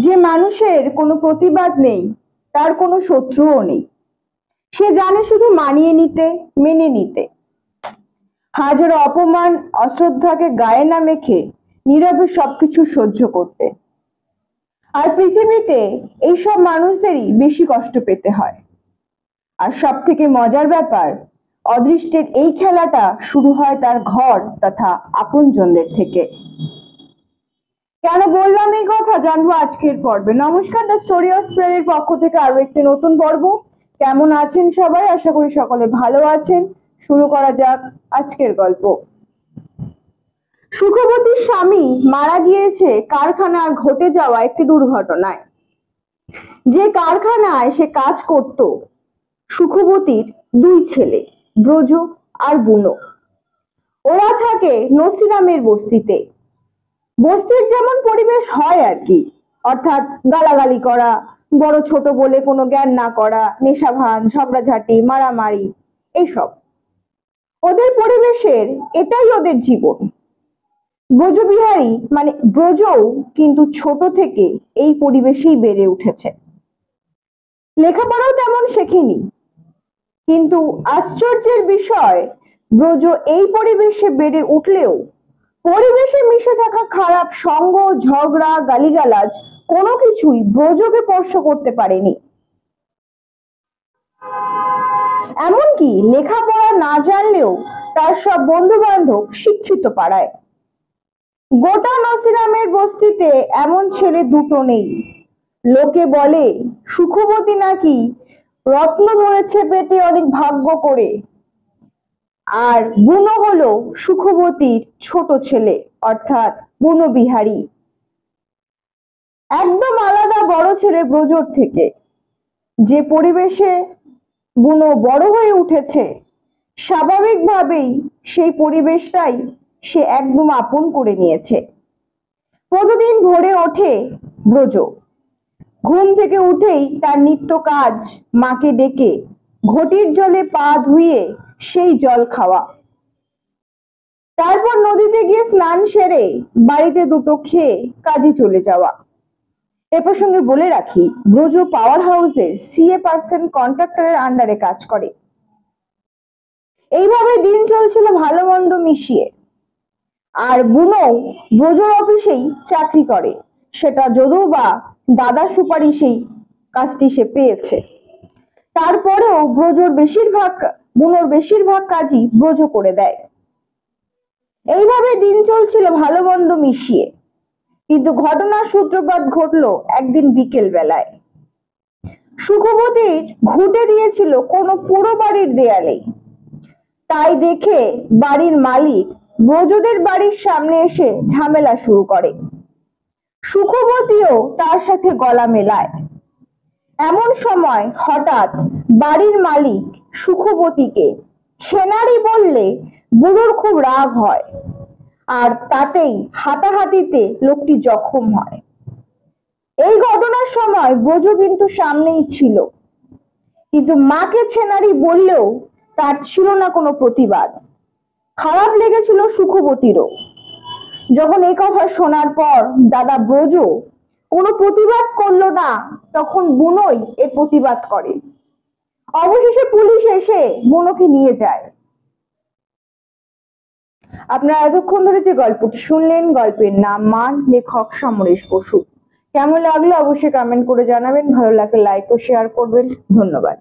যে মানুষের কোনো প্রতিবাদ নেই তার কোনো শত্রুও নেই। সে জানে শুধু মানিয়ে নিতে, মেনে নিতে, হাজারো অপমান অশ্রদ্ধাকে গায়ে না মেখে নীরবে সবকিছু সহ্য করতে। আর পৃথিবীতে এইসব মানুষদেরই বেশি কষ্ট পেতে হয়। আর সব থেকে মজার ব্যাপার, অদৃষ্টের এই খেলাটা শুরু হয় তার ঘর তথা আপনজনদের থেকে। কেন বললাম এই কথা জানবো আজকের পর্বে। নমস্কার, দ্য স্টোরি অফ স্প্রেডের পক্ষ থেকে আরো একটি নতুন পর্ব। কেমন আছেন সবাই? আশা করি সকলে ভালো আছেন। শুরু করা যাক আজকের গল্প। সুখবতীর স্বামী মারা গিয়েছে কারখানার ঘটে যাওয়া একটি দুর্ঘটনায়। যে কারখানায় সে কাজ করত, সুখবতীর দুই ছেলে, ব্রজ আর বুনো। ওরা থাকে নসিরামের বস্তিতে। বস্তির যেমন পরিবেশ হয় আর কি, অর্থাৎ গালাগালি করা, বড় ছোট বলে কোনো জ্ঞান না করা, নেশাভান, ঝগড়াঝাটি, মারামারি, এইসব ওদের পরিবেশের, এটাই ওদের জীবন। ব্রজবিহারী মানে ব্রজও কিন্তু ছোট থেকে এই পরিবেশেই বেড়ে উঠেছে। লেখাপড়াও তেমন শেখেনি, কিন্তু আশ্চর্যের বিষয়, ব্রজ এই পরিবেশে বেড়ে উঠলেও পরিবেশে মিশে থাকা খারাপ সঙ্গ, ঝগড়া, গালিগালাজ কোনো কিছুই ব্রজকে স্পর্শ করতে পারেনি। এমনকি লেখাপড়া না জানলেও তার সব বন্ধু বান্ধব শিক্ষিত পাড়ায়। গোটা নসিরামের বস্তিতে এমন ছেলে দুটো নেই। লোকে বলে সুখবতী নাকি রত্ন ধরেছে পেটে অনেক ভাগ্য করে। আর বুনো হলো সুখবতীর ছোট ছেলে, অর্থাৎ বুনো বিহারী। একদম আলাদা বড় ছেলে ব্রজর থেকে। যে পরিবেশে বুনো বড় হয়ে উঠেছে, স্বাভাবিকভাবেই সেই পরিবেশটাই সে একদম আপন করে নিয়েছে। প্রতিদিন ভোরে ওঠে ব্রজ। ঘুম থেকে উঠেই তার নিত্য কাজ, মাকে ডেকে ঘটির জলে পা ধুইয়ে সেই জল খাওয়া, তারপর নদীতে গিয়ে স্নান সেরে বাড়িতে দুটো খেয়ে কাজে চলে যাওয়া। এ প্রসঙ্গে বলে রাখি, ব্রজ পাওয়ার হাউসের সিএ পার্সন কন্ট্রাক্টরের আন্ডারে কাজ করে। এইভাবে দিন চলছিল ভালো মন্দ মিশিয়ে। আর বুনো ব্রজর অফিসেই চাকরি করে, সেটা যদিও বা দাদার সুপারিশেই কাজটি সে পেয়েছে। তারপরেও বুনোর বেশিরভাগ কাজই ব্রজ করে দেয়। এইভাবে দিন চলছিল ভালো মন্দ মিশিয়ে। কিন্তু ঘটনার সূত্রপাত ঘটলো একদিন বিকেল বেলায়। সুখবতীর ঘুঁটে দিয়েছিল কোনো পুরো বাড়ির দেয়ালে। তাই দেখে বাড়ির মালিক ব্রজদের বাড়ির সামনে এসে ঝামেলা শুরু করে। সুখবতীও তার সাথে গলা মেলায়। এমন সময় হঠাৎ বাড়ির মালিক সুখবতীকে ছেনারি বললে বুড়োর খুব রাগ হয়, আর তাতেই হাতাহাতিতে লোকটি জখম হয়। এই ঘটনার সময় ব্রজ কিন্তু সামনেই ছিল, কিন্তু মাকে ছেনারি বললেও তার ছিল না কোনো প্রতিবাদ। খারাপ লেগেছিল সুখবতীরও। যখন এই কথা শোনার পর দাদা ব্রজ কোনো প্রতিবাদ করলো না, তখন বুনোই এর প্রতিবাদ করে। অবশেষে পুলিশ এসে বুনোকে নিয়ে যায়। আপনারা এতক্ষণ ধরে যে গল্পটি শুনলেন, গল্পের নাম মান, লেখক সমরেশ বসু। কেমন লাগলো অবশ্যই কমেন্ট করে জানাবেন। ভালো লাগলে লাইক ও শেয়ার করবেন। ধন্যবাদ।